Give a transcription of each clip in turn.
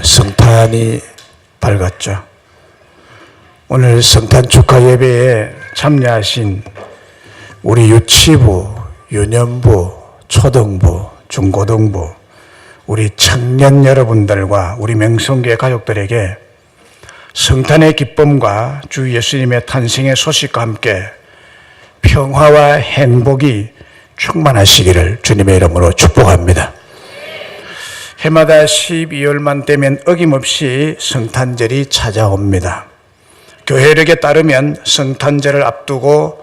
성탄이 밝았죠. 오늘 성탄 축하 예배에 참여하신 우리 유치부, 유년부, 초등부, 중고등부, 우리 청년 여러분들과 우리 명성교회 가족들에게 성탄의 기쁨과 주 예수님의 탄생의 소식과 함께 평화와 행복이 충만하시기를 주님의 이름으로 축복합니다. 해마다 12월만 되면 어김없이 성탄절이 찾아옵니다. 교회력에 따르면 성탄절을 앞두고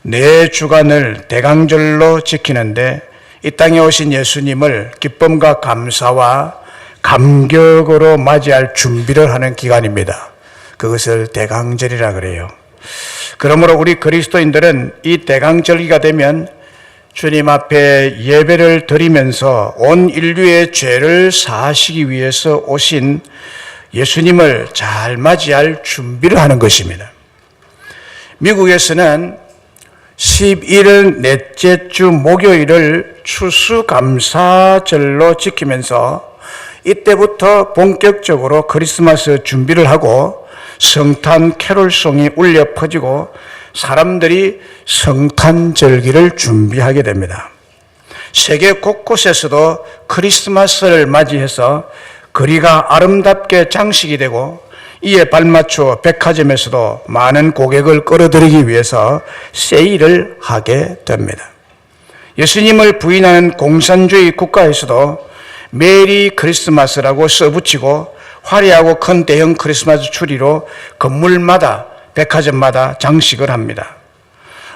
4주간을 대강절로 지키는데 이 땅에 오신 예수님을 기쁨과 감사와 감격으로 맞이할 준비를 하는 기간입니다. 그것을 대강절이라 그래요. 그러므로 우리 그리스도인들은 이 대강절기가 되면 주님 앞에 예배를 드리면서 온 인류의 죄를 사하시기 위해서 오신 예수님을 잘 맞이할 준비를 하는 것입니다. 미국에서는 11월 넷째 주 목요일을 추수감사절로 지키면서 이때부터 본격적으로 크리스마스 준비를 하고 성탄 캐롤송이 울려 퍼지고 사람들이 성탄절기를 준비하게 됩니다. 세계 곳곳에서도 크리스마스를 맞이해서 거리가 아름답게 장식이 되고 이에 발맞춰 백화점에서도 많은 고객을 끌어들이기 위해서 세일을 하게 됩니다. 예수님을 부인하는 공산주의 국가에서도 메리 크리스마스라고 써붙이고 화려하고 큰 대형 크리스마스 추리로 건물마다 백화점마다 장식을 합니다.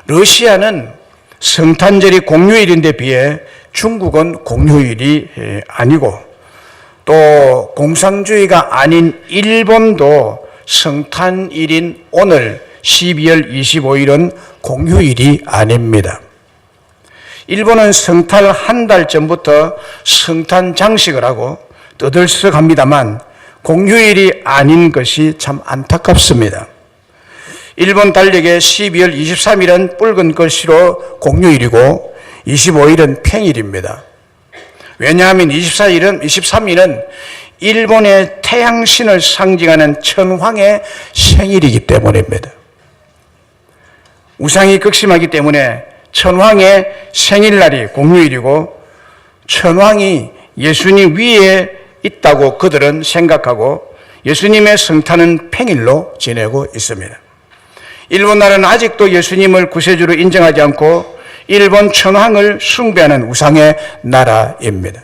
러시아는 성탄절이 공휴일인데 비해 중국은 공휴일이 아니고 또 공산주의가 아닌 일본도 성탄일인 오늘 12월 25일은 공휴일이 아닙니다. 일본은 성탄 한 달 전부터 성탄 장식을 하고 떠들썩합니다만 공휴일이 아닌 것이 참 안타깝습니다. 일본 달력의 12월 23일은 붉은 글씨로 공휴일이고 25일은 평일입니다. 왜냐하면 23일은 일본의 태양신을 상징하는 천황의 생일이기 때문입니다. 우상이 극심하기 때문에 천황의 생일날이 공휴일이고 천황이 예수님 위에 있다고 그들은 생각하고 예수님의 성탄은 평일로 지내고 있습니다. 일본 나라는 아직도 예수님을 구세주로 인정하지 않고 일본 천황을 숭배하는 우상의 나라입니다.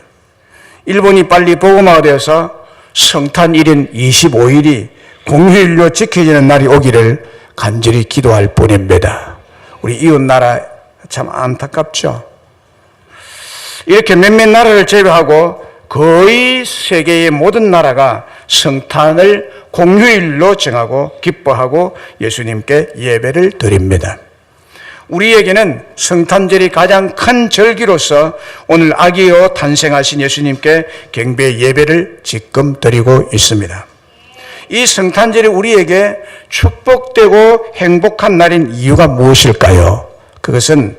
일본이 빨리 복음화가 되어서 성탄일인 25일이 공휴일로 지켜지는 날이 오기를 간절히 기도할 뿐입니다. 우리 이웃 나라 참 안타깝죠. 이렇게 몇몇 나라를 제외하고 거의 세계의 모든 나라가 성탄을 공휴일로 정하고 기뻐하고 예수님께 예배를 드립니다. 우리에게는 성탄절이 가장 큰 절기로서 오늘 아기여 탄생하신 예수님께 경배 예배를 지금 드리고 있습니다. 이 성탄절이 우리에게 축복되고 행복한 날인 이유가 무엇일까요? 그것은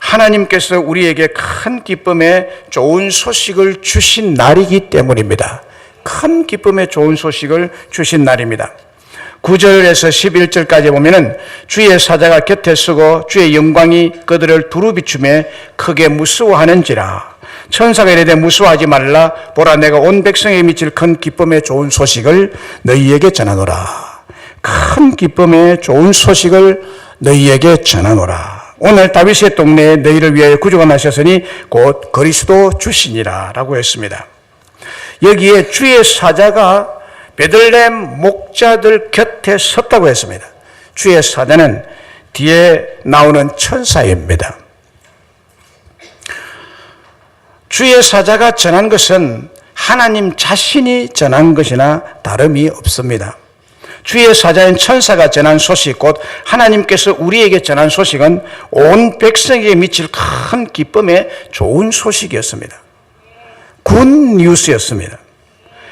하나님께서 우리에게 큰 기쁨의 좋은 소식을 주신 날이기 때문입니다. 큰 기쁨의 좋은 소식을 주신 날입니다. 9절에서 11절까지 보면은 주의 사자가 곁에 서고 주의 영광이 그들을 두루 비추매 크게 무서워하는지라. 천사가 이르되 무서워하지 말라. 보라 내가 온 백성에게 미칠 큰 기쁨의 좋은 소식을 너희에게 전하노라. 큰 기쁨의 좋은 소식을 너희에게 전하노라. 오늘 다윗의 동네에 너희를 위하여 구주가 나셨으니 곧 그리스도 주시니라 라고 했습니다. 여기에 주의 사자가 베들레헴 목자들 곁에 섰다고 했습니다. 주의 사자는 뒤에 나오는 천사입니다. 주의 사자가 전한 것은 하나님 자신이 전한 것이나 다름이 없습니다. 주의 사자인 천사가 전한 소식, 곧 하나님께서 우리에게 전한 소식은 온 백성에게 미칠 큰 기쁨의 좋은 소식이었습니다. 굿 뉴스였습니다.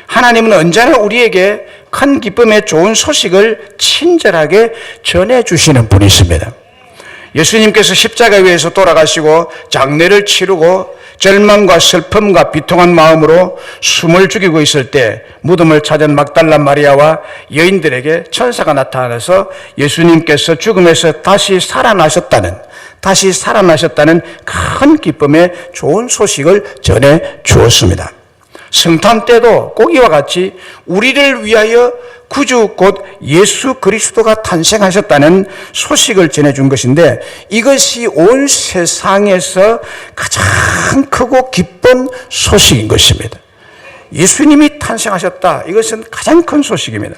하나님은 언제나 우리에게 큰 기쁨의 좋은 소식을 친절하게 전해주시는 분이십니다. 예수님께서 십자가 위에서 돌아가시고 장례를 치르고 절망과 슬픔과 비통한 마음으로 숨을 죽이고 있을 때 무덤을 찾은 막달라 마리아와 여인들에게 천사가 나타나서 예수님께서 죽음에서 다시 살아나셨다는 큰 기쁨의 좋은 소식을 전해 주었습니다. 성탄 때도 꼭 이와 같이 우리를 위하여 구주 곧 예수 그리스도가 탄생하셨다는 소식을 전해준 것인데, 이것이 온 세상에서 가장 크고 기쁜 소식인 것입니다. 예수님이 탄생하셨다. 이것은 가장 큰 소식입니다.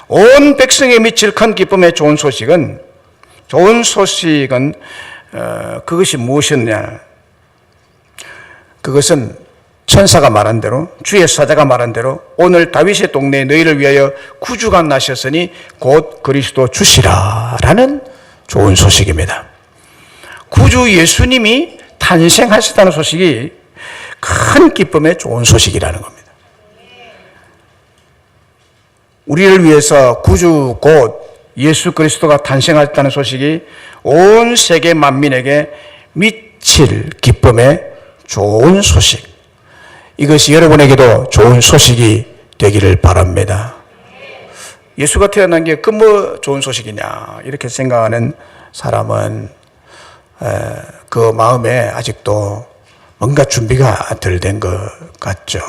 온 백성에 미칠 큰 기쁨의 좋은 소식은 그것이 무엇이었냐? 그것은 천사가 말한 대로, 주의 사자가 말한 대로 오늘 다윗의 동네에 너희를 위하여 구주가 나셨으니 곧 그리스도 주시라라는 좋은 소식입니다. 구주 예수님이 탄생하셨다는 소식이 큰 기쁨의 좋은 소식이라는 겁니다. 우리를 위해서 구주 곧 예수 그리스도가 탄생하셨다는 소식이 온 세계 만민에게 미칠 기쁨의 좋은 소식, 이것이 여러분에게도 좋은 소식이 되기를 바랍니다. 예수가 태어난 게 그 뭐 좋은 소식이냐 이렇게 생각하는 사람은 그 마음에 아직도 뭔가 준비가 덜 된 것 같죠.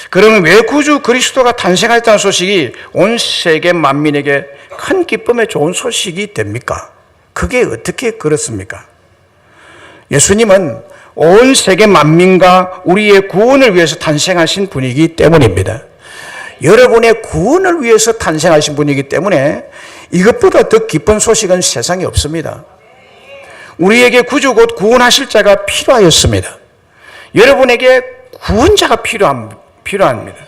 그러면 왜 구주 그리스도가 탄생했다는 소식이 온 세계 만민에게 큰 기쁨의 좋은 소식이 됩니까? 그게 어떻게 그렇습니까? 예수님은 온 세계 만민과 우리의 구원을 위해서 탄생하신 분이기 때문입니다. 여러분의 구원을 위해서 탄생하신 분이기 때문에 이것보다 더 기쁜 소식은 세상에 없습니다. 우리에게 구주 곧 구원하실 자가 필요하였습니다. 여러분에게 구원자가 필요합니다.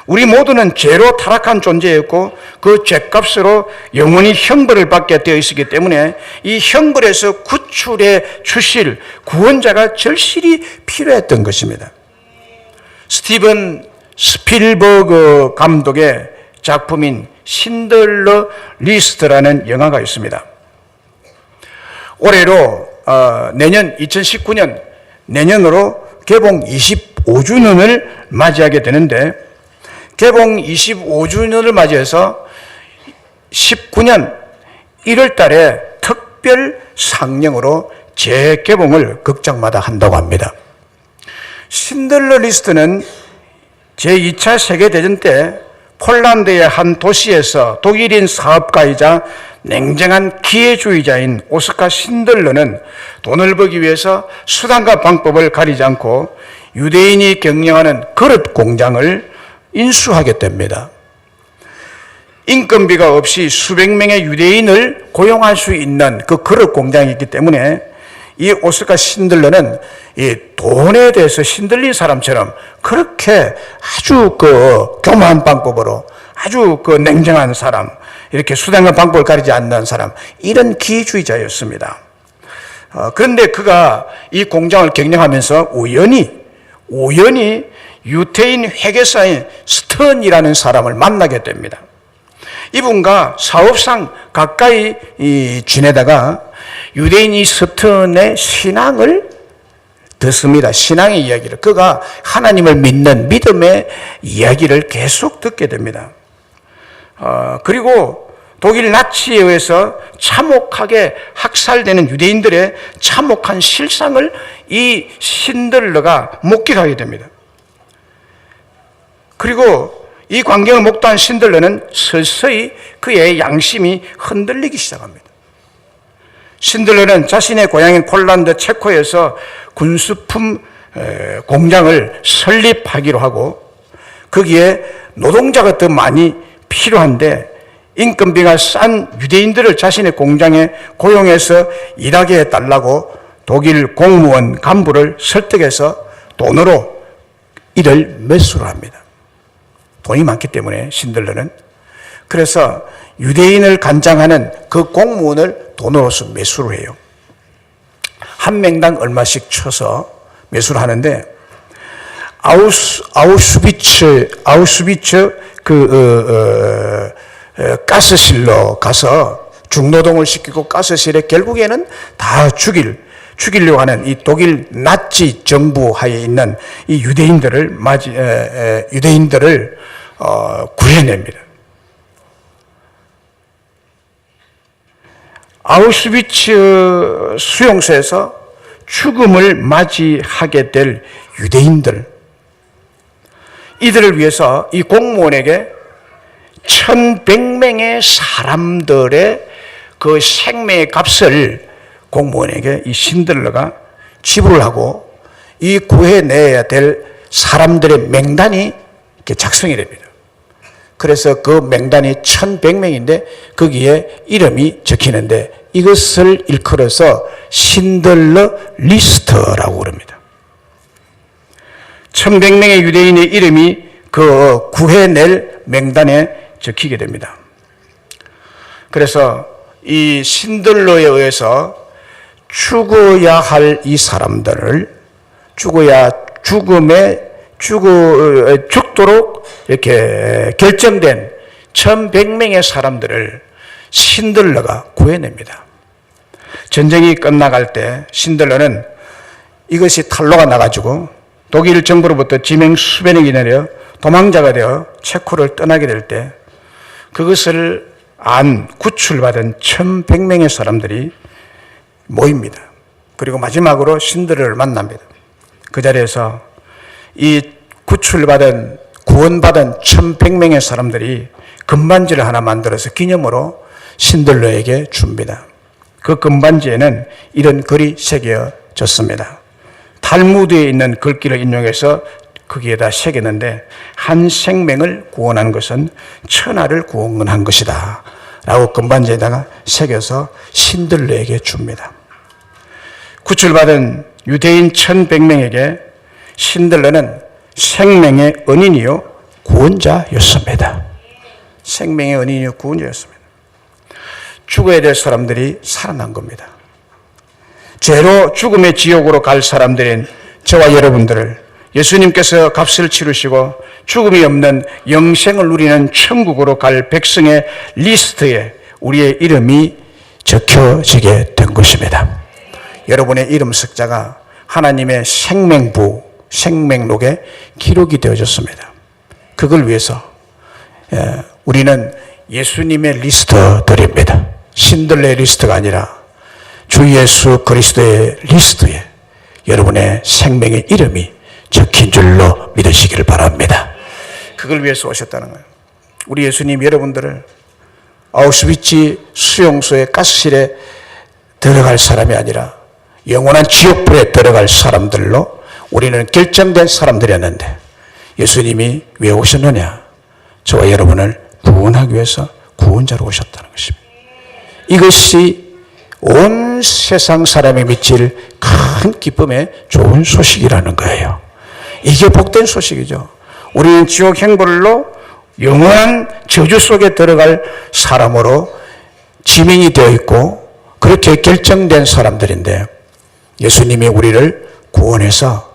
우리 모두는 죄로 타락한 존재였고 그 죄값으로 영원히 형벌을 받게 되어 있었기 때문에 이 형벌에서 구출해 주실 구원자가 절실히 필요했던 것입니다. 스티븐 스필버그 감독의 작품인 신들러 리스트라는 영화가 있습니다. 올해로 내년 2019년 내년으로 개봉 25주년을 맞이하게 되는데, 개봉 25주년을 맞이해서 19년 1월 달에 특별 상영으로 재개봉을 극장마다 한다고 합니다. 신들러 리스트는 제2차 세계대전 때 폴란드의 한 도시에서 독일인 사업가이자 냉정한 기회주의자인 오스카 신들러는 돈을 벌기 위해서 수단과 방법을 가리지 않고 유대인이 경영하는 그릇 공장을 인수하게 됩니다. 인건비가 없이 수백 명의 유대인을 고용할 수 있는 그 그릇 공장이 있기 때문에 이 오스카 신들러는 이 돈에 대해서 신들린 사람처럼 그렇게 아주 교만한 방법으로 아주 냉정한 사람, 이렇게 수단과 방법을 가리지 않는 사람, 이런 기회주의자였습니다. 그런데 그가 이 공장을 경영하면서 우연히 유태인 회계사인 스턴이라는 사람을 만나게 됩니다. 이분과 사업상 가까이 지내다가 유대인이 스턴의 신앙을 듣습니다. 신앙의 이야기를. 그가 하나님을 믿는 믿음의 이야기를 계속 듣게 됩니다. 그리고 독일 나치에 의해서 참혹하게 학살되는 유대인들의 참혹한 실상을 이 신들러가 목격하게 됩니다. 그리고 이 광경을 목도한 신들러는 서서히 그의 양심이 흔들리기 시작합니다. 신들러는 자신의 고향인 폴란드 체코에서 군수품 공장을 설립하기로 하고, 거기에 노동자가 더 많이 필요한데 인건비가 싼 유대인들을 자신의 공장에 고용해서 일하게 해달라고 독일 공무원 간부를 설득해서 돈으로 이를 매수를 합니다. 돈이 많기 때문에 신들러는. 그래서 유대인을 간장하는 그 공무원을 돈으로서 매수를 해요. 한 명당 얼마씩 쳐서 매수를 하는데, 아우슈비츠 가스실로 가서 중노동을 시키고 가스실에 결국에는 다 죽이려고 하는 이 독일 나치 정부 하에 있는 이 유대인들을 구해냅니다. 아우슈비츠 수용소에서 죽음을 맞이하게 될 유대인들, 이들을 위해서 이 공무원에게 1100명의 사람들의 그 생명의 값을 공무원에게 이 신들러가 지불을 하고 이 구해내야 될 사람들의 명단이 이렇게 작성이 됩니다. 그래서 그 명단이 1100명인데 거기에 이름이 적히는데 이것을 일컬어서 신들러 리스트라고 그럽니다. 1100명의 유대인의 이름이 그 구해낼 명단에 적히게 됩니다. 그래서 이 신들러에 의해서 죽어야 할 이 사람들을 죽도록 이렇게 결정된 1100명의 사람들을 신들러가 구해냅니다. 전쟁이 끝나갈 때 신들러는 이것이 탄로가 나가지고 독일 정부로부터 지명 수배령이 내려 도망자가 되어 체코를 떠나게 될 때 그것을 구출받은 1100명의 사람들이 모입니다. 그리고 마지막으로 신들러를 만납니다. 그 자리에서 이 구원받은 1100명의 사람들이 금반지를 하나 만들어서 기념으로 신들러에게 줍니다. 그 금반지에는 이런 글이 새겨졌습니다. 탈무드에 있는 글귀를 인용해서 거기에다 새겼는데 한 생명을 구원한 것은 천하를 구원한 것이다 라고 금반지에다가 새겨서 신들러에게 줍니다. 구출받은 유대인 1100명에게 신들러는 생명의 은인이요 구원자였습니다. 생명의 은인이요 구원자였습니다. 죽어야 될 사람들이 살아난 겁니다. 죄로 죽음의 지옥으로 갈 사람들인 저와 여러분들을 예수님께서 값을 치르시고 죽음이 없는 영생을 누리는 천국으로 갈 백성의 리스트에 우리의 이름이 적혀지게 된 것입니다. 여러분의 이름 숫자가 하나님의 생명록에 기록이 되어졌습니다. 그걸 위해서 우리는 예수님의 리스트들입니다. 신들의 리스트가 아니라 주 예수 그리스도의 리스트에 여러분의 생명의 이름이 적힌 줄로 믿으시기를 바랍니다. 그걸 위해서 오셨다는 거예요. 우리 예수님 여러분들을 아우슈비츠 수용소의 가스실에 들어갈 사람이 아니라 영원한 지옥불에 들어갈 사람들로 우리는 결정된 사람들이었는데 예수님이 왜 오셨느냐? 저와 여러분을 구원하기 위해서 구원자로 오셨다는 것입니다. 이것이 온 세상 사람이 미칠 큰 기쁨의 좋은 소식이라는 거예요. 이게 복된 소식이죠. 우리는 지옥 행벌로 영원한 저주 속에 들어갈 사람으로 지명이 되어 있고 그렇게 결정된 사람들인데 예수님이 우리를 구원해서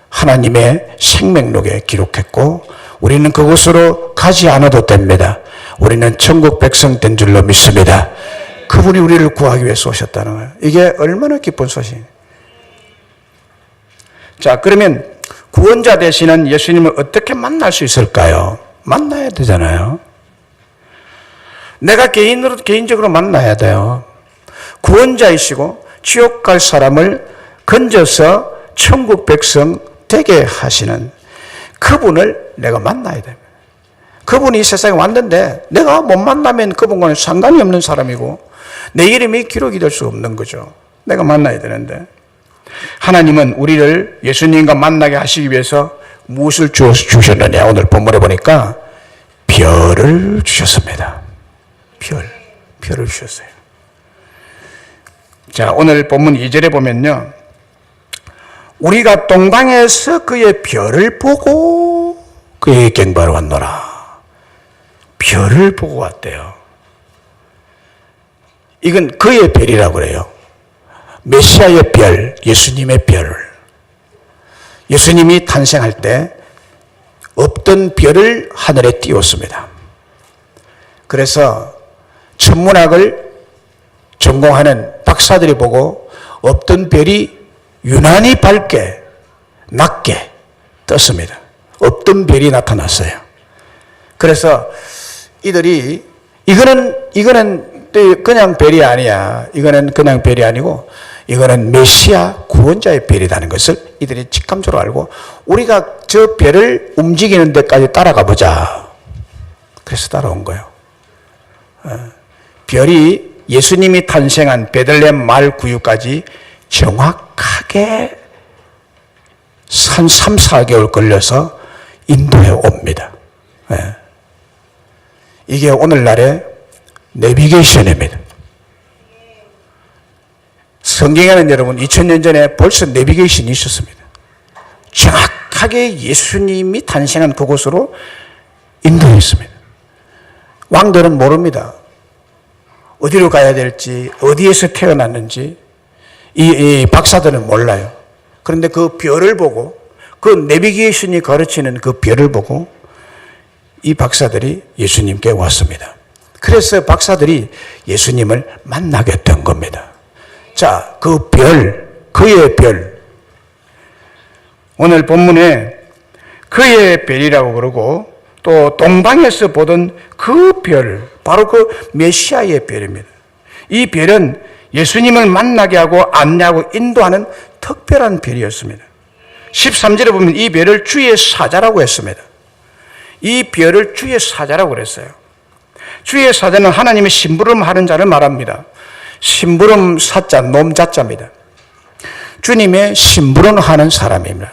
하나님의 생명록에 기록했고 우리는 그곳으로 가지 않아도 됩니다. 우리는 천국 백성 된 줄로 믿습니다. 그분이 우리를 구하기 위해서 오셨다는 거예요. 이게 얼마나 기쁜 소식이에요. 자, 그러면 구원자 되시는 예수님을 어떻게 만날 수 있을까요? 만나야 되잖아요. 내가 개인적으로 만나야 돼요. 구원자이시고 지옥 갈 사람을 건져서 천국 백성 되게 하시는 그분을 내가 만나야 됩니다. 그분이 이 세상에 왔는데 내가 못 만나면 그분과는 상관이 없는 사람이고 내 이름이 기록이 될 수 없는 거죠. 내가 만나야 되는데 하나님은 우리를 예수님과 만나게 하시기 위해서 무엇을 주셨느냐? 오늘 본문에 보니까 별을 주셨습니다. 별을 주셨어요. 자, 오늘 본문 2절에 보면요. 우리가 동방에서 그의 별을 보고 그의 경배하러 왔노라. 별을 보고 왔대요. 이건 그의 별이라고 그래요. 메시아의 별, 예수님의 별. 예수님이 탄생할 때 없던 별을 하늘에 띄웠습니다. 그래서 천문학을 전공하는 박사들이 보고 없던 별이 유난히 밝게 낮게 떴습니다. 없던 별이 나타났어요. 그래서 이들이 이거는 그냥 별이 아니야. 이거는 그냥 별이 아니고 이거는 메시아 구원자의 별이라는 것을 이들이 직감적으로 알고 우리가 저 별을 움직이는 데까지 따라가 보자. 그래서 따라온 거예요. 별이 예수님이 탄생한 베들레헴 마을 구유까지 정확하게 한 3, 4개월 걸려서 인도에 옵니다. 이게 오늘날의 내비게이션입니다. 성경에는 여러분 2000년 전에 벌써 내비게이션이 있었습니다. 정확하게 예수님이 탄생한 그곳으로 인도했습니다. 왕들은 모릅니다. 어디로 가야 될지, 어디에서 태어났는지 이 박사들은 몰라요. 그런데 그 별을 보고 그 내비게이션이 가르치는 그 별을 보고 이 박사들이 예수님께 왔습니다. 그래서 박사들이 예수님을 만나게 된 겁니다. 자, 그 별, 그의 별. 오늘 본문에 그의 별이라고 그러고 또 동방에서 보던 그 별, 바로 그 메시아의 별입니다. 이 별은 예수님을 만나게 하고 안내하고 인도하는 특별한 별이었습니다. 13절에 보면 이 별을 주의 사자라고 했습니다. 이 별을 주의 사자라고 그랬어요. 주의 사자는 하나님의 심부름하는 자를 말합니다. 심부름 사자, 놈자자입니다. 주님의 심부름하는 사람입니다.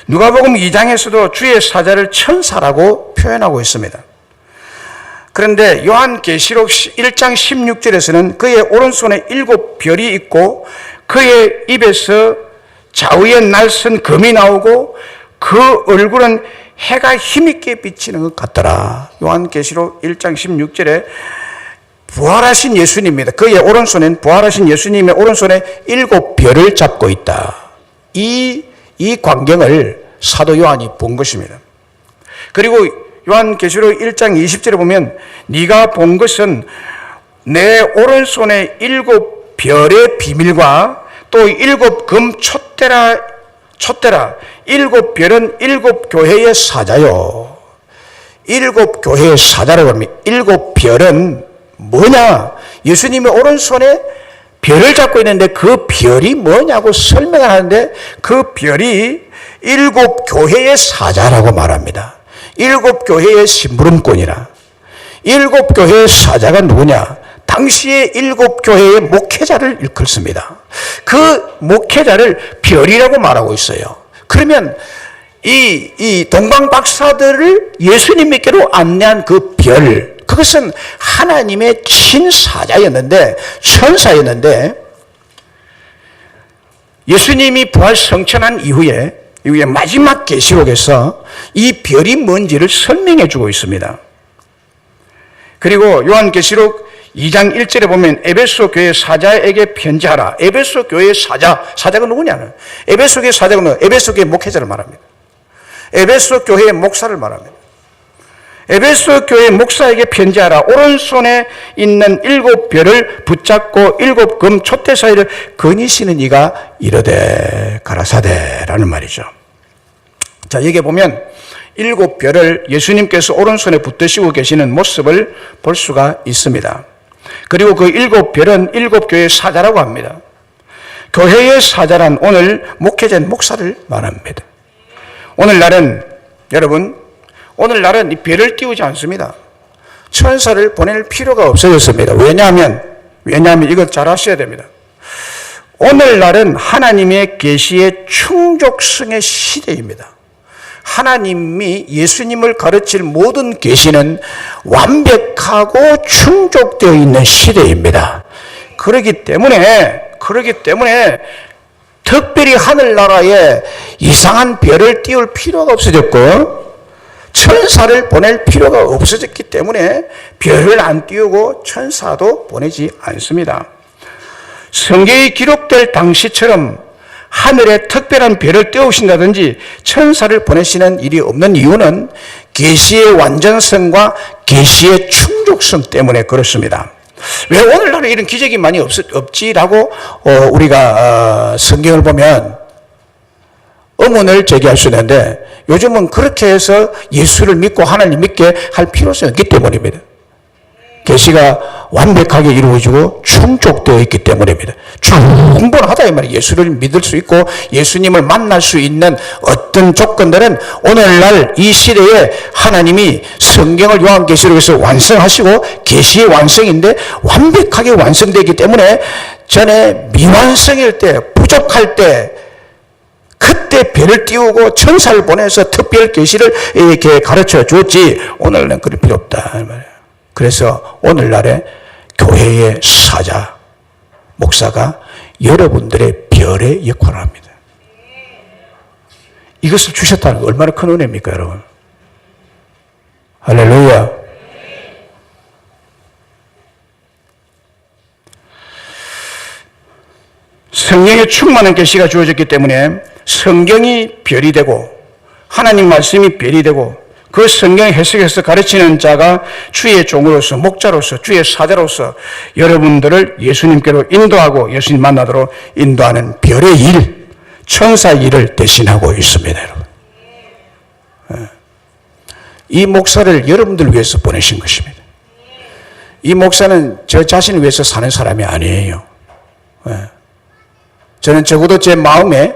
누가복음 2장에서도 주의 사자를 천사라고 표현하고 있습니다. 그런데 요한계시록 1장 16절에서는 그의 오른손에 7별이 있고 그의 입에서 좌우에 날선 검이 나오고 그 얼굴은 해가 힘있게 비치는 것 같더라. 요한계시록 1장 16절에 부활하신 예수님입니다. 그의 오른손엔 부활하신 예수님의 오른손에 7별을 잡고 있다. 이 광경을 사도 요한이 본 것입니다. 그리고 요한계시록 1장 20절에 보면 네가 본 것은 내 오른손에 7별의 비밀과 또 7금 촛대라 7별은 7교회의 사자요. 7교회의 사자라고 합니다. 7별은 뭐냐? 예수님의 오른손에 별을 잡고 있는데 그 별이 뭐냐고 설명을 하는데 그 별이 7교회의 사자라고 말합니다. 7교회의 심부름꾼이라. 7교회의 사자가 누구냐? 당시에 7교회의 목회자를 일컫습니다. 그 목회자를 별이라고 말하고 있어요. 그러면 이 동방 박사들을 예수님께로 안내한 그 별, 그것은 하나님의 친사자였는데, 천사였는데, 예수님이 부활 성천한 이후에 마지막 계시록에서 이 별이 뭔지를 설명해 주고 있습니다. 그리고 요한계시록 2장 1절에 보면 에베소 교회 사자에게 편지하라. 에베소 교회의 사자가 누구냐는 에베소 교회 사자가 누구냐? 에베소 교회 목회자를 말합니다. 에베소 교회의 목사를 말합니다. 에베소 교회 목사에게 편지하라. 오른손에 있는 7별을 붙잡고 7금 촛대 사이를 거니시는 이가 이르되 가라사대라는 말이죠. 자, 여기 보면 7별을 예수님께서 오른손에 붙드시고 계시는 모습을 볼 수가 있습니다. 그리고 그 7별은 7교회의 사자라고 합니다. 교회의 사자란 오늘 목회자인 목사를 말합니다. 오늘날은 이 별을 띄우지 않습니다. 천사를 보낼 필요가 없어졌습니다. 왜냐하면 이걸 잘 아셔야 됩니다. 오늘날은 하나님의 계시의 충족성의 시대입니다. 하나님이 예수님을 가르칠 모든 계시는 완벽하고 충족되어 있는 시대입니다. 그렇기 때문에 특별히 하늘나라에 이상한 별을 띄울 필요가 없어졌고 천사를 보낼 필요가 없어졌기 때문에 별을 안 띄우고 천사도 보내지 않습니다. 성경이 기록될 당시처럼 하늘에 특별한 별을 띄우신다든지 천사를 보내시는 일이 없는 이유는 계시의 완전성과 계시의 충족성 때문에 그렇습니다. 왜 오늘날은 이런 기적이 많이 없지라고 우리가 성경을 보면 의문을 제기할 수 있는데 요즘은 그렇게 해서 예수를 믿고 하나님 믿게 할 필요성이 없기 때문입니다. 계시가 완벽하게 이루어지고 충족되어 있기 때문입니다. 충분하다 이 말이에요. 예수를 믿을 수 있고 예수님을 만날 수 있는 어떤 조건들은 오늘날 이 시대에 하나님이 성경을 요한계시록에서 완성하시고 계시의 완성인데 완벽하게 완성되기 때문에 전에 미완성일 때 부족할 때 그때 별을 띄우고 천사를 보내서 특별 계시를 이렇게 가르쳐 주었지 오늘은 그럴 필요 없다 이 말이에요. 그래서 오늘날에 교회의 사자, 목사가 여러분들의 별의 역할을 합니다. 이것을 주셨다는 게 얼마나 큰 은혜입니까, 여러분? 할렐루야. 성경에 충만한 계시가 주어졌기 때문에 성경이 별이 되고 하나님 말씀이 별이 되고 그 성경 해석에서 가르치는 자가 주의 종으로서 목자로서 주의 사자로서 여러분들을 예수님께로 인도하고 예수님 만나도록 인도하는 별의 일, 천사 일을 대신하고 있습니다. 여러분. 이 목사를 여러분들 위해서 보내신 것입니다. 이 목사는 저 자신을 위해서 사는 사람이 아니에요. 저는 적어도 제 마음에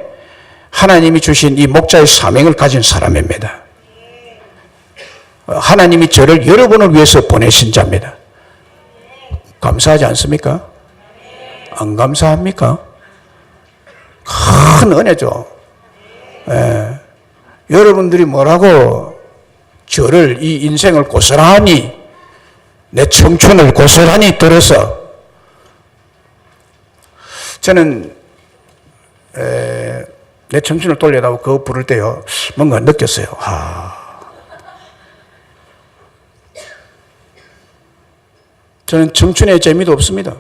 하나님이 주신 이 목자의 사명을 가진 사람입니다. 하나님이 저를 여러분을 위해서 보내신 자입니다. 감사하지 않습니까? 안 감사합니까? 큰 은혜죠. 여러분들이 뭐라고 저를 이 인생을 고스란히 내 청춘을 고스란히 들어서 저는 내 청춘을 돌려다고 그거 부를 때요 뭔가 느꼈어요. 저는 청춘에 재미도 없습니다.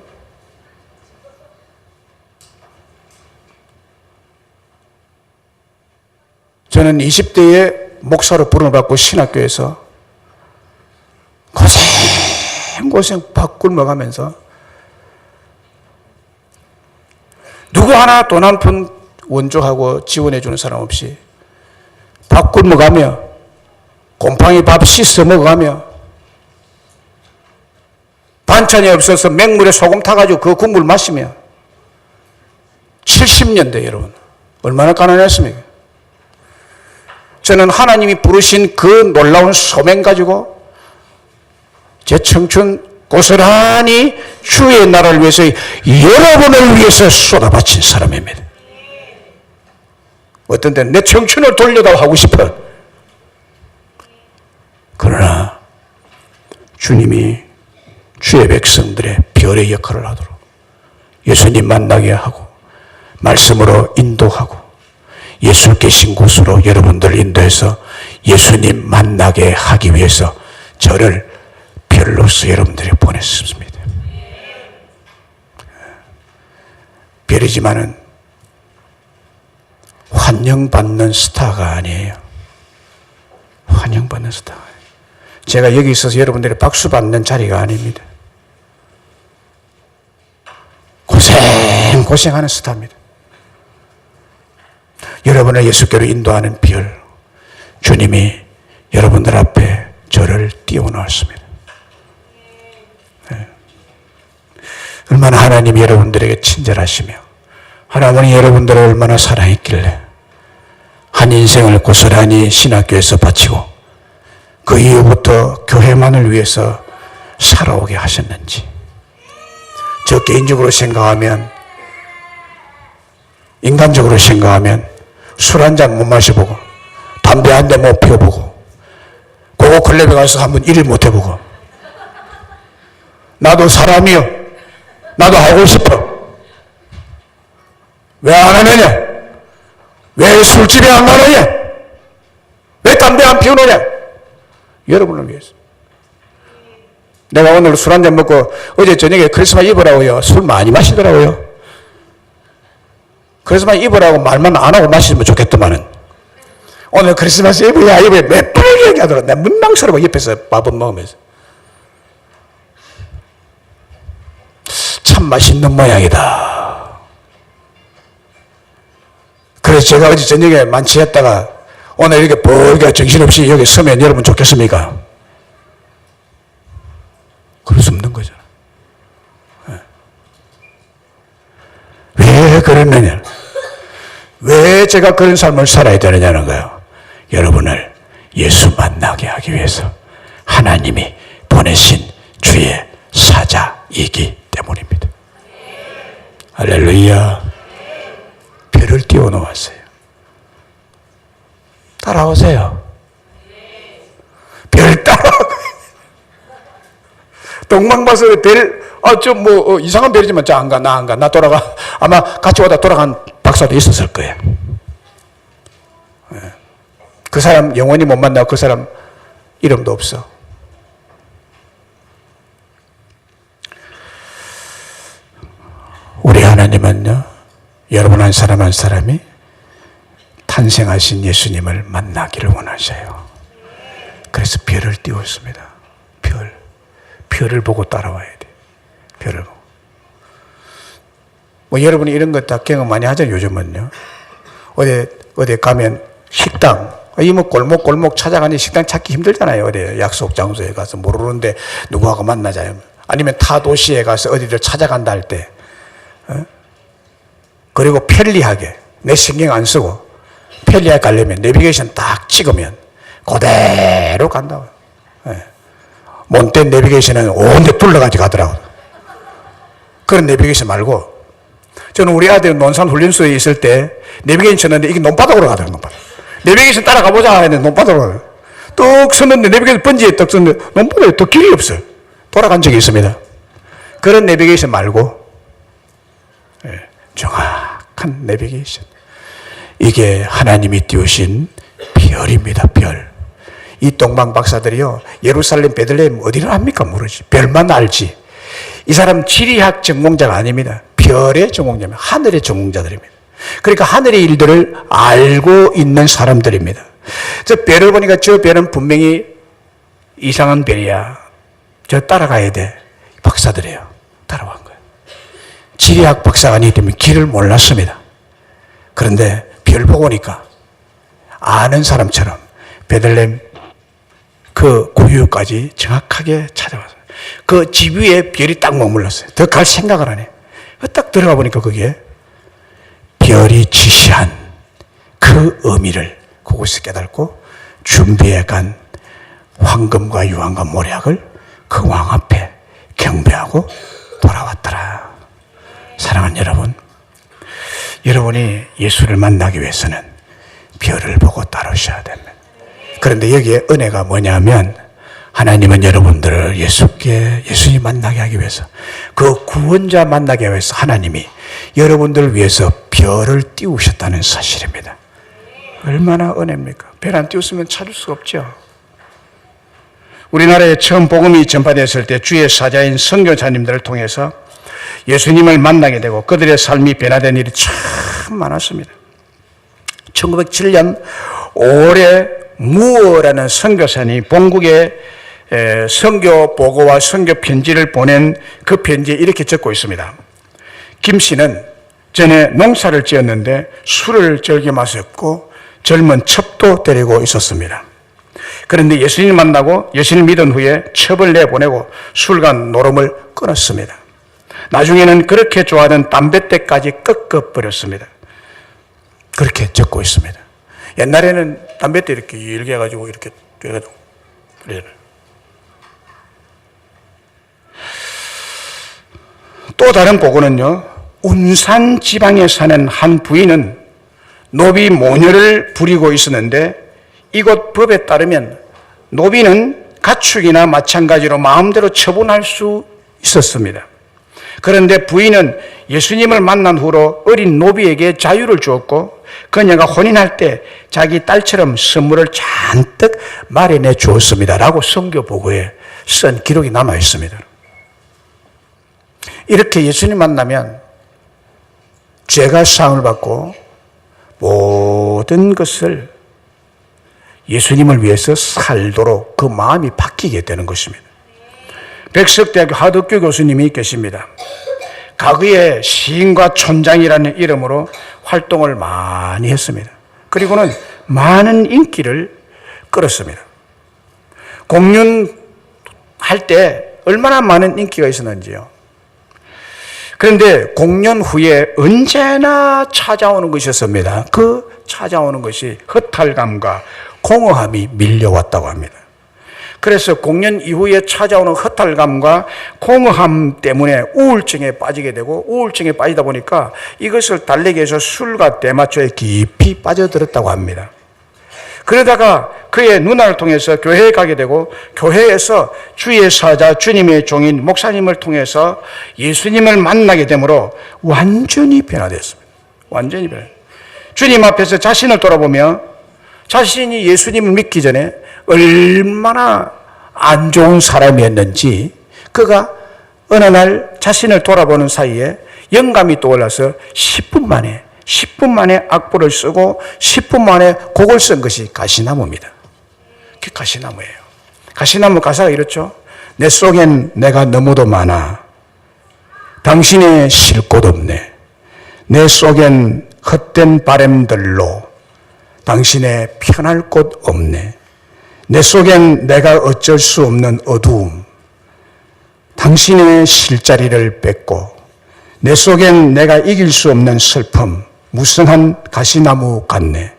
저는 20대에 목사로 부름을 받고 신학교에서 고생 밥 굶어가면서 누구 하나 돈 한 푼 원조하고 지원해 주는 사람 없이 밥 굶어가며 곰팡이 밥 씻어 먹어가며 반찬이 없어서 맹물에 소금 타가지고 그 국물 마시며 70년대 여러분 얼마나 가난했습니까? 저는 하나님이 부르신 그 놀라운 소명 가지고 제 청춘 고스란히 주의 나라를 위해서 여러분을 위해서 쏟아바친 사람입니다. 어떤 때는 내 청춘을 돌려다 하고 싶어. 그러나 주님이 주의 백성들의 별의 역할을 하도록 예수님 만나게 하고 말씀으로 인도하고 예수 계신 곳으로 여러분들을 인도해서 예수님 만나게 하기 위해서 저를 별로서 여러분들이 보냈습니다. 별이지만은 환영받는 스타가 아니에요. 환영받는 스타가 아니에요. 제가 여기 있어서 여러분들이 박수 받는 자리가 아닙니다. 고생하는 스타입니다. 여러분을 예수께로 인도하는 별, 주님이 여러분들 앞에 저를 띄워놓았습니다. 얼마나 하나님이 여러분들에게 친절하시며 하나님이 여러분들을 얼마나 사랑했길래 한 인생을 고스란히 신학교에서 바치고 그 이후부터 교회만을 위해서 살아오게 하셨는지 저 개인적으로 생각하면 인간적으로 생각하면 술 한 잔 못 마셔보고 담배 한 대 못 피워보고 고고 클럽에 가서 한번 일을 못 해보고 나도 사람이요 나도 하고 싶어 왜 안 하느냐 왜 술집에 안 가느냐 왜 담배 안 피우느냐 여러분을 위해서 내가 오늘 술 한 잔 먹고 어제 저녁에 크리스마스 이브라고요 술 많이 마시더라고요. 크리스마스 이브라고 말만 안 하고 마시면 좋겠더만은 오늘 크리스마스 이브야 이브에 몇 번을 얘기하더라고. 내가 민망스러워 옆에서 밥은 먹으면서 참 맛있는 모양이다. 그래서 제가 어제 저녁에 만취했다가 오늘 이렇게 벌게 정신없이 여기 서면 여러분 좋겠습니까? 그럴 수 없는 거죠. 왜 그랬느냐? 왜 제가 그런 삶을 살아야 되느냐는 거예요. 여러분을 예수 만나게 하기 위해서 하나님이 보내신 주의 사자이기 때문입니다. 할렐루야. 별을 띄워 놓았어요. 따라오세요. 별 따라오세요. 동방 봐서 이상한 별이지만 나 안 가. 나 돌아가. 아마 같이 오다 돌아간 박사도 있었을 거예요. 그 사람 영원히 못 만나고 그 사람 이름도 없어. 우리 하나님은요, 여러분 한 사람 한 사람이 탄생하신 예수님을 만나기를 원하셔요. 그래서 별을 띄웠습니다. 별을 보고 따라와야 돼. 별을 보고. 여러분이 이런 것 다 경험 많이 하잖아요, 요즘은요. 어디 가면 식당, 골목 찾아가니 식당 찾기 힘들잖아요. 어디 약속 장소에 가서 모르는데 누구하고 만나자요. 아니면 타 도시에 가서 어디를 찾아간다 할 때. 그리고 편리하게, 내 신경 안 쓰고, 편리하게 가려면 내비게이션 딱 찍으면 그대로 간다고요. 못된 내비게이션은 온 데 둘러가지고 가더라고요. 그런 내비게이션 말고, 저는 우리 아들 논산 훈련소에 있을 때 내비게이션 쳤는데 이게 논바닥으로 가더라고요, 논바닥. 내비게이션 따라가보자 했는데 논바닥으로 가요. 뚝 섰는데 내비게이션 번지에 떡 섰는데 논바닥에 더 길이 없어요. 돌아간 적이 있습니다. 그런 내비게이션 말고, 정확한 내비게이션. 이게 하나님이 띄우신 별입니다, 별. 이 동방 박사들이요, 예루살렘, 베들레헴 어디를 압니까? 모르지. 별만 알지. 이 사람 지리학 전공자가 아닙니다. 별의 전공자입니다. 하늘의 전공자들입니다. 그러니까 하늘의 일들을 알고 있는 사람들입니다. 저 별을 보니까 저 별은 분명히 이상한 별이야. 저 따라가야 돼. 박사들이에요. 따라간 거예요. 지리학 박사가 아니기 때문에 길을 몰랐습니다. 그런데 별 보고 오니까 아는 사람처럼 베들레헴 그 구유까지 정확하게 찾아왔어요. 그 집 위에 별이 딱 머물렀어요. 더 갈 생각을 안 해. 딱 들어가 보니까 거기에 별이 지시한 그 의미를 그곳에서 깨닫고 준비해 간 황금과 유황과 모략을 그 왕 앞에 경배하고 돌아왔더라. 사랑하는 여러분, 여러분이 예수를 만나기 위해서는 별을 보고 따르셔야 됩니다. 그런데 여기에 은혜가 뭐냐면 하나님은 여러분들을 예수님 만나게 하기 위해서, 그 구원자 만나게 하기 위해서 하나님이 여러분들을 위해서 별을 띄우셨다는 사실입니다. 얼마나 은혜입니까? 별 안 띄웠으면 찾을 수가 없죠. 우리나라에 처음 복음이 전파됐을 때 주의 사자인 선교사님들을 통해서 예수님을 만나게 되고 그들의 삶이 변화된 일이 참 많았습니다. 1907년 5월에 무어라는 선교사님이 본국에 선교 보고와 선교 편지를 보낸 그 편지에 이렇게 적고 있습니다. 김 씨는 전에 농사를 지었는데 술을 즐겨 마셨고 젊은 첩도 데리고 있었습니다. 그런데 예수님을 만나고 예수님을 믿은 후에 첩을 내보내고 술과 노름을 끊었습니다. 나중에는 그렇게 좋아하던 담뱃대까지 꺾어버렸습니다. 그렇게 적고 있습니다. 옛날에는 담뱃대 이렇게 길게 해가지고 이렇게 해가지고 그래요. 또 다른 보고는요, 운산 지방에 사는 한 부인은 노비 모녀를 부리고 있었는데 이곳 법에 따르면 노비는 가축이나 마찬가지로 마음대로 처분할 수 있었습니다. 그런데 부인은 예수님을 만난 후로 어린 노비에게 자유를 주었고 그녀가 혼인할 때 자기 딸처럼 선물을 잔뜩 마련해 주었습니다. 라고 성교 보고에 쓴 기록이 남아 있습니다. 이렇게 예수님 만나면 죄가 사함을 받고 모든 것을 예수님을 위해서 살도록 그 마음이 바뀌게 되는 것입니다. 백석대학교 하덕규 교수님이 계십니다. 가그의 시인과 촌장이라는 이름으로 활동을 많이 했습니다. 그리고는 많은 인기를 끌었습니다. 공연할 때 얼마나 많은 인기가 있었는지요. 그런데 공연 후에 언제나 찾아오는 것이었습니다. 그 찾아오는 것이 허탈감과 공허함이 밀려왔다고 합니다. 그래서 공연 이후에 찾아오는 허탈감과 공허함 때문에 우울증에 빠지게 되고, 우울증에 빠지다 보니까 이것을 달래기 위해서 술과 대마초에 깊이 빠져들었다고 합니다. 그러다가 그의 누나를 통해서 교회에 가게 되고, 교회에서 주의 사자 주님의 종인 목사님을 통해서 예수님을 만나게 되므로 완전히 변화됐습니다. 완전히 변화. 주님 앞에서 자신을 돌아보며 자신이 예수님을 믿기 전에 얼마나 안 좋은 사람이었는지, 그가 어느 날 자신을 돌아보는 사이에 영감이 떠올라서 10분 만에 악보를 쓰고 10분 만에 곡을 쓴 것이 가시나무입니다. 그게 가시나무예요. 가시나무 가사가 이렇죠. 내 속엔 내가 너무도 많아. 당신의 쉴 곳 없네. 내 속엔 헛된 바람들로 당신의 편할 곳 없네. 내 속엔 내가 어쩔 수 없는 어두움. 당신의 쉴 자리를 뺏고 내 속엔 내가 이길 수 없는 슬픔. 무성한 가시나무 같네.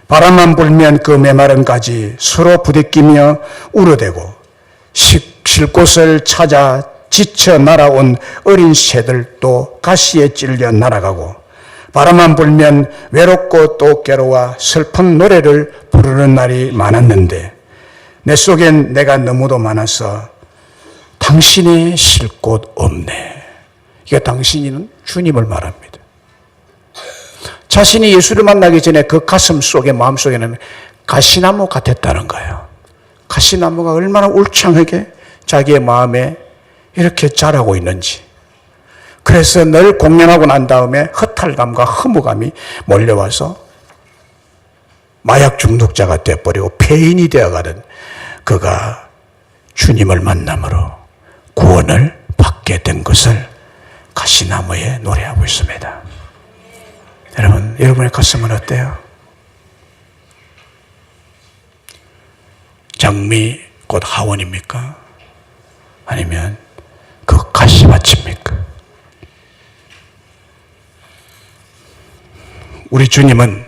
바람만 불면 그 메마른 가지 서로 부대끼며 울어대고 쉴 곳을 찾아 지쳐 날아온 어린 새들도 가시에 찔려 날아가고, 바람만 불면 외롭고 또 괴로워 슬픈 노래를 부르는 날이 많았는데 내 속엔 내가 너무도 많아서 당신의 쉴 곳 없네. 이게 당신은 주님을 말합니다. 자신이 예수를 만나기 전에 그 가슴 속에, 마음 속에는 가시나무 같았다는 거예요. 가시나무가 얼마나 울창하게 자기의 마음에 이렇게 자라고 있는지. 그래서 늘 공연하고 난 다음에 허탈감과 허무감이 몰려와서 마약 중독자가 되어버리고 폐인이 되어가는 그가 주님을 만남으로 구원을 받게 된 것을 가시나무에 노래하고 있습니다. 여러분, 여러분의 가슴은 어때요? 장미 곧 하원입니까? 아니면 그 가시밭입니까? 우리 주님은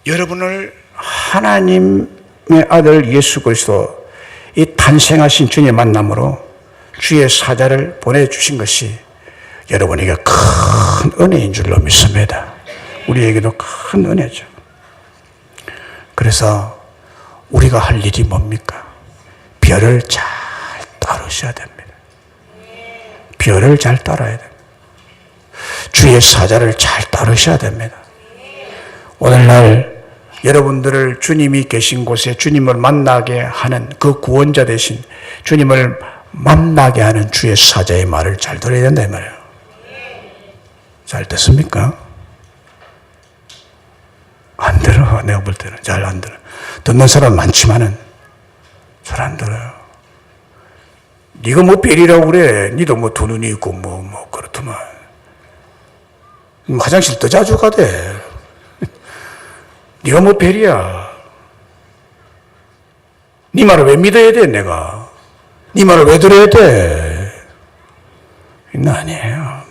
여러분을 하나님의 아들 예수 그리스도 이 탄생하신 주님의 만남으로 주의 사자를 보내주신 것이 여러분에게 큰 은혜인 줄로 믿습니다. 우리에게도 큰 은혜죠. 그래서 우리가 할 일이 뭡니까? 별을 잘 따르셔야 됩니다. 별을 잘 따라야 됩니다. 주의 사자를 잘 따르셔야 됩니다. 오늘날 여러분들을 주님이 계신 곳에 주님을 만나게 하는 그 구원자 대신 주님을 만나게 하는 주의 사자의 말을 잘 들어야 된다 이 말이에요. 잘 듣습니까? 안 들어. 내가 볼 때는 잘 안 들어. 듣는 사람 많지만은 잘 안 들어요. 네가 뭐 별이라고 그래. 니도 뭐 두 눈이 있고 뭐 그렇더만. 화장실 더 자주 가대. 네가 뭐 별이야. 네 말을 왜 믿어야 돼 내가. 네 말을 왜 들어야 돼. 이건 아니에요.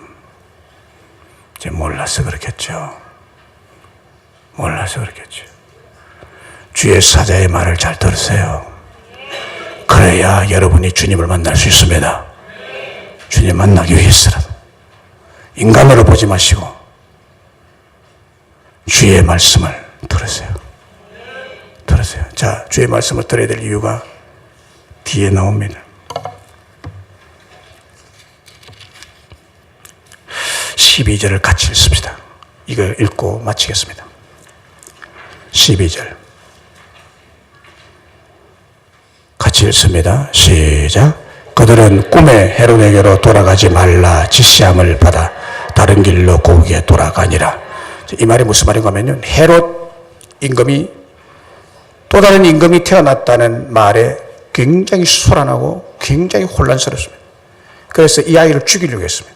이제 몰라서 그렇겠죠. 몰라서 그렇겠죠. 주의 사자의 말을 잘 들으세요. 그래야 여러분이 주님을 만날 수 있습니다. 주님 만나기 위해서라도 인간으로 보지 마시고 주의 말씀을 들으세요. 들으세요. 자, 주의 말씀을 들어야 될 이유가 뒤에 나옵니다. 12절을 같이 읽습시다. 이거 읽고 마치겠습니다. 12절 같이 읽습니다. 시작. 그들은 꿈에 헤롯에게로 돌아가지 말라 지시함을 받아 다른 길로 고국에 돌아가니라. 이 말이 무슨 말인가 하면요, 헤롯 임금이 또 다른 임금이 태어났다는 말에 굉장히 소란하고 굉장히 혼란스럽습니다. 그래서 이 아이를 죽이려고 했습니다.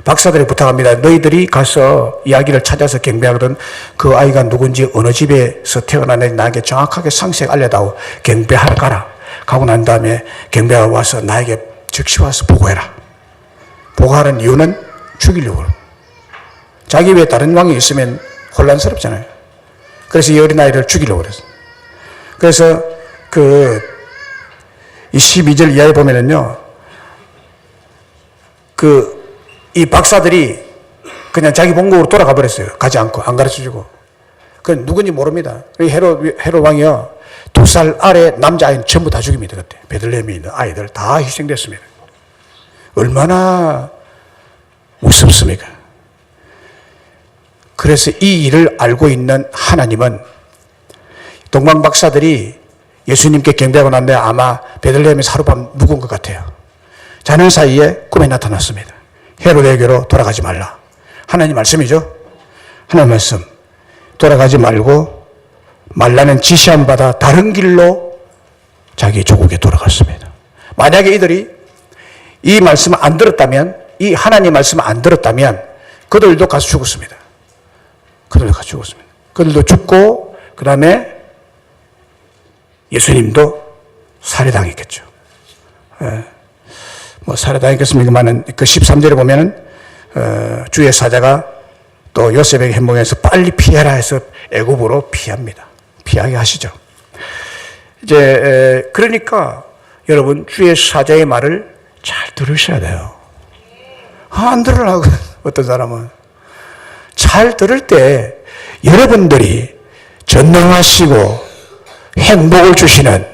박사들이 부탁합니다. 너희들이 가서 이야기를 찾아서 경배하거든 그 아이가 누군지 어느 집에서 태어났는지 나에게 정확하게 상세히 알려다오. 경배하러 가라. 가고 난 다음에 경배하러 와서 나에게 즉시 와서 보고해라. 보고하는 이유는 죽이려고. 자기 외에 다른 왕이 있으면 혼란스럽잖아요. 그래서 이 어린아이를 죽이려고 그랬어요. 그래서 이 12절 이하에 보면은요, 이 박사들이 그냥 자기 본국으로 돌아가 버렸어요. 가지 않고, 안 가르쳐 주고. 그건 누군지 모릅니다. 헤롯 왕이요, 2살 아래 남자아이는 전부 다 죽입니다. 그때. 베들레헴에 있는 아이들 다 희생됐습니다. 얼마나 무섭습니까? 그래서 이 일을 알고 있는 하나님은 동방 박사들이 예수님께 경배하고 난 뒤에 아마 베들레헴에서 하룻밤 묵은 것 같아요. 자는 사이에 꿈에 나타났습니다. 헤롯에게로 돌아가지 말라. 하나님 말씀이죠. 하나님 말씀. 돌아가지 말고 말라는 지시함 받아 다른 길로 자기 조국에 돌아갔습니다. 만약에 이들이 이 말씀을 안 들었다면, 이 하나님 말씀을 안 들었다면 그들도 가서 죽었습니다. 그들도 가서 죽었습니다. 그들도 죽고 그 다음에 예수님도 살해당했겠죠. 살해당했겠습니까만은 그 13절에 보면은 주의 사자가 또 요셉에게 행복해서 빨리 피해라 해서 애굽으로 피합니다. 피하게 하시죠. 이제 그러니까 여러분 주의 사자의 말을 잘 들으셔야 돼요. 안 들으려고 어떤 사람은 잘 들을 때 여러분들이 전능하시고 행복을 주시는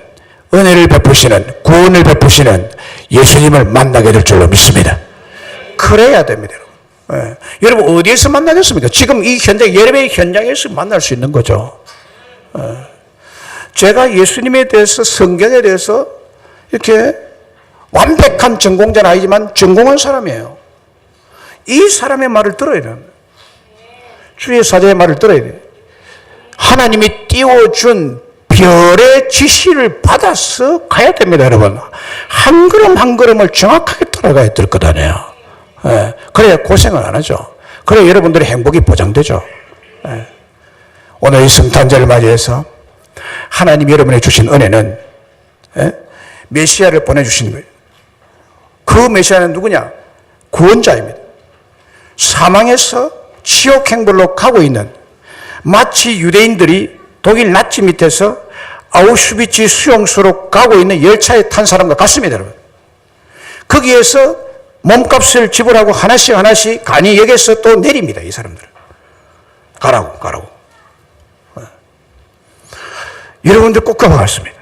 은혜를 베푸시는 구원을 베푸시는 예수님을 만나게 될 줄로 믿습니다. 그래야 됩니다. 예. 여러분 어디에서 만나겠습니까? 지금 이 현장, 예배의 현장에서 만날 수 있는 거죠. 제가 예수님에 대해서, 성경에 대해서 이렇게 완벽한 전공자는 아니지만 전공한 사람이에요. 이 사람의 말을 들어야 됩니다. 주의 사자의 말을 들어야 돼요. 하나님이 띄워준 별의 지시를 받아서 가야 됩니다, 여러분. 한 걸음 한 걸음을 정확하게 따라가야 될 것 아니에요. 예. 그래야 고생을 안 하죠. 그래야 여러분들의 행복이 보장되죠. 예. 오늘 이 성탄절을 맞이해서 하나님이 여러분에게 주신 은혜는 메시아를 보내주신 거예요. 그 메시아는 누구냐? 구원자입니다. 사망에서 지옥 행벌로 가고 있는, 마치 유대인들이 독일 나치 밑에서 아우슈비츠 수용소로 가고 있는 열차에 탄 사람과 같습니다, 여러분. 거기에서 몸값을 지불하고 하나씩 하나씩 간이역에서 또 내립니다, 이 사람들을. 가라고. 여러분들 꼭 가봐갔습니다.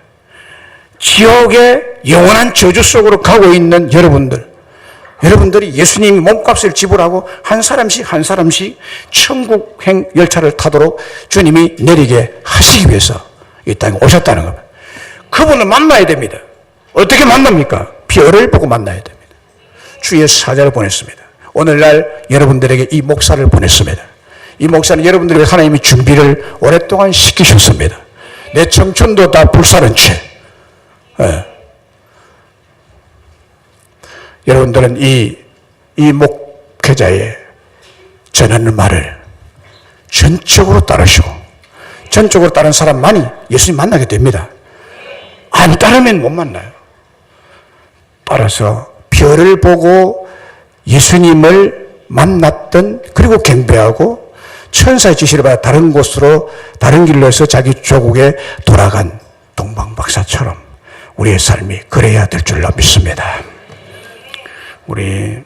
지옥의 영원한 저주 속으로 가고 있는 여러분들이 예수님이 몸값을 지불하고 한 사람씩 천국행 열차를 타도록 주님이 내리게 하시기 위해서 이 땅에 오셨다는 겁니다. 그분을 만나야 됩니다. 어떻게 만납니까? 별을 보고 만나야 됩니다. 주의 사자를 보냈습니다. 오늘날 여러분들에게 이 목사를 보냈습니다. 이 목사는 여러분들에게 하나님이 준비를 오랫동안 시키셨습니다. 내 청춘도 다 불사른 채. 여러분들은 이 목회자의 전하는 말을 전적으로 따르시고, 전적으로 따른 사람만이 예수님 만나게 됩니다. 안 따르면 못 만나요. 따라서 별을 보고 예수님을 만났던, 그리고 경배하고 천사의 지시를 받아 다른 곳으로, 다른 길로 해서 자기 조국에 돌아간 동방박사처럼 우리의 삶이 그래야 될 줄로 믿습니다. 우리